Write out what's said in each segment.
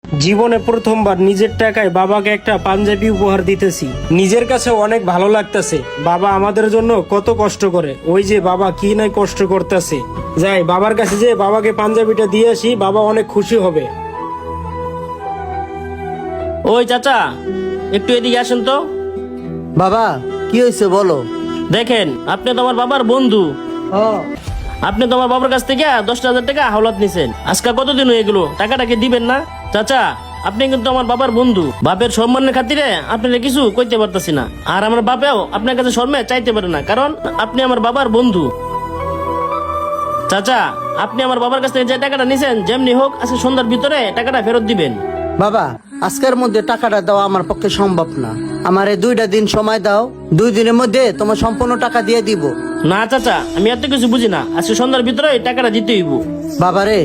জীবনে প্রথমবার নিজের টাকায় বাবাকে একটা পাঞ্জাবি উপহার দিতেছি, নিজের কাছে অনেক ভালো লাগতেছে। বাবা আমাদের জন্য কত কষ্ট করে, ওই যে বাবা কি নাই কষ্ট করতেছে। যাই বাবার কাছে যে বাবাকে পাঞ্জাবিটা দিয়ে আসি, বাবা অনেক খুশি হবে। ওই চাচা, একটু এদিকে আসেন তো। বাবা কি হয়েছে বলো। দেখেন, আপনি তো আমার বাবার বন্ধু। আপনি তো আমার বাবার কাছ থেকে 10,000 টাকা হাওলাত নিছেন। আজকে কতদিন হয়ে গেল, টাকাটা কি দিবেন না? চাচা, আপনি কিন্তু আমার বাবার বন্ধু। বাপের সম্মানের খাতিরে আপনারা কিছু কইতে পারতাছি না, আর আমার বাপেও আপনার কাছে সম্মান চাইতে পারে না, কারণ আপনি আমার বাবার বন্ধু। চাচা, আপনি আমার বাবার কাছ থেকে যে টাকাটা নিছেন, যেমনি হোক আজকে সন্ধ্যার ভিতরে টাকাটা ফেরত দিবেন। বাবা আজকের মধ্যে টাকাটা দেওয়া আমার পক্ষে সম্ভব না, আমার এই 2টা দিন সময় দাও, 2 দিনের মধ্যে তোমার সম্পূর্ণ টাকা দিয়ে দিব। না চাচা, আমি এত কিছু বুঝি না, আজকে সন্ধ্যার ভিতরে টাকাটা দিতে হইব। বাবারে,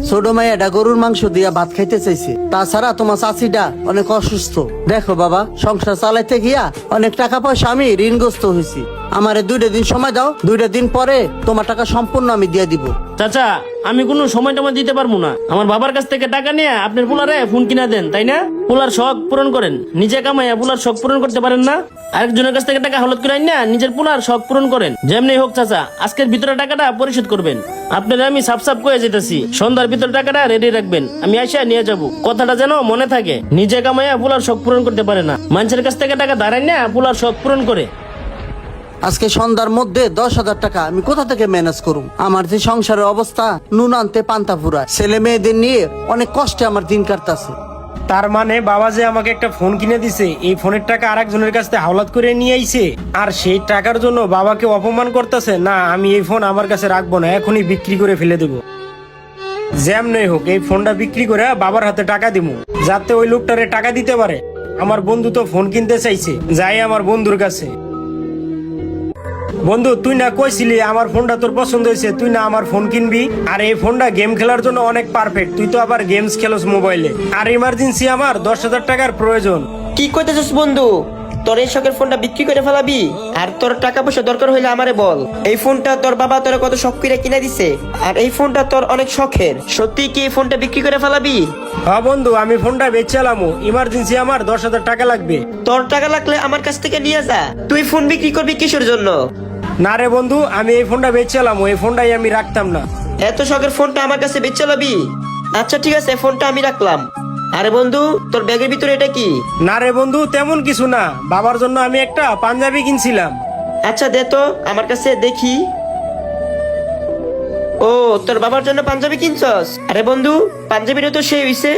ছোট মাইয়াটা গরুর মাংস দিয়া ভাত খাইতে চাইছে, তাছাড়া তোমার চাচিটা অনেক অসুস্থ। দেখো বাবা, সংসার চালাইতে গিয়া অনেক টাকা পয়সা আমি ঋণগ্রস্ত হয়েছি। আমার 2টা দিন সময় দাও, 2টা দিন পরে তোমার টাকা সম্পূর্ণ আমি দিয়ে দিব। চাচা, আমি কোনো সময় টময় দিতে পারবো না। আমার বাবার কাছ থেকে টাকা নিয়ে আপনার পোলারে ফোন কিনা দেন, তাই না? পোলার শখ পূরণ করেন, নিজে কামাইয়া পোলার শখ পূরণ করতে পারেন না? আরেকজনের কাছ থেকে টাকা হলত করে না, নিজের পোলার শখ পূরণ করেন। যেমনি হোক চাচা, আজকের ভিতরে টাকাটা পরিশোধ করবেন। আপনারা আমি সাফ সাফ কয়ে যেতেছি, সন্ধ্যার ভিতরে টাকাটা রেডি রাখবেন, আমি আইসা নিয়ে যাব। কথাটা যেন মনে থাকে, নিজে কামাইয়া পোলার শখ পূরণ করতে পারে না, মানুষের কাছ থেকে টাকা দাঁড়ায় না পোলার শখ পূরণ করে। আজকে সন্ধ্যার মধ্যে 10,000 টাকা আমি কোথা থেকে ম্যানেজ করুম? আমার যে সংসারের অবস্থা, নুন আনতে পান্তা ফুরায়, ছেলে মেয়েদের নিয়ে অনেক কষ্টে আমার দিন কাটতাছে। তার মানে বাবা যে আমাকে একটা ফোন কিনে দিছে, এই ফোনের টাকা আরেকজনের কাছ থেকে হাওলাত করে নিয়ে আইছে, আর সেই টাকার জন্য বাবাকে অপমান করতেছে। না, আমি এই ফোন আমার কাছে রাখবো না, এখনই বিক্রি করে ফেলে দেবো। যেমনি হোক এই ফোনটা বিক্রি করে বাবার হাতে টাকা দিব, যাতে ওই লোকটারে টাকা দিতে পারে। আমার বন্ধু তো ফোন কিনতে চাইছে, যাই আমার বন্ধুর কাছে। বন্ধু, তুই না কইছিলি আমার ফোনটা তোর পছন্দ হয়েছে, তুই না আমার ফোন কিনবি? আর এই ফোনটা গেম খেলার জন্য অনেক পারফেক্ট, তুই তো আবার গেমস খেলোস মোবাইলে, আর ইমার্জেন্সি আমার 10,000 টাকার প্রয়োজন। কি কইতেছিস বন্ধু? তোর এই শখের ফোনটা বিক্রি করে ফেলাবি? আর তোর টাকা পয়সা দরকার হইলে আমারে বল। এই ফোনটা তোর বাবা তোর কত শখ করে কিনে দিছে, আর এই ফোনটা তোর অনেক শখের। সত্যি কি এই ফোনটা বিক্রি করে ফেলাবি? হ্যাঁ বন্ধু, আমি ফোনটা বেচালামো, ইমার্জেন্সি আমার 10,000 টাকা লাগবে। তোর টাকা লাগলে আমার কাছ থেকে নিয়ে যা। তুই ফোন বিক্রি করবি কিসের জন্য? না রে বন্ধু, আমি এই ফোনটা বেচালামো, এই ফোনটাই আমি রাখতাম না। এত শখের ফোনটা আমার কাছে বেচে লবি? আচ্ছা ঠিক আছে, ফোনটা আমি রাখলাম। আরে বন্ধু, তোর ব্যাগের ভিতরে এটা কি? না রে বন্ধু, তেমন কিছু না, বাবার জন্য আমি একটা পাঞ্জাবি কিনছিলাম। আচ্ছা দে তো আমার কাছে দেখি। ও, তোর বাবার জন্য পাঞ্জাবি কিনছস? আরে বন্ধু, পাঞ্জাবিটা তো সেই হইছে।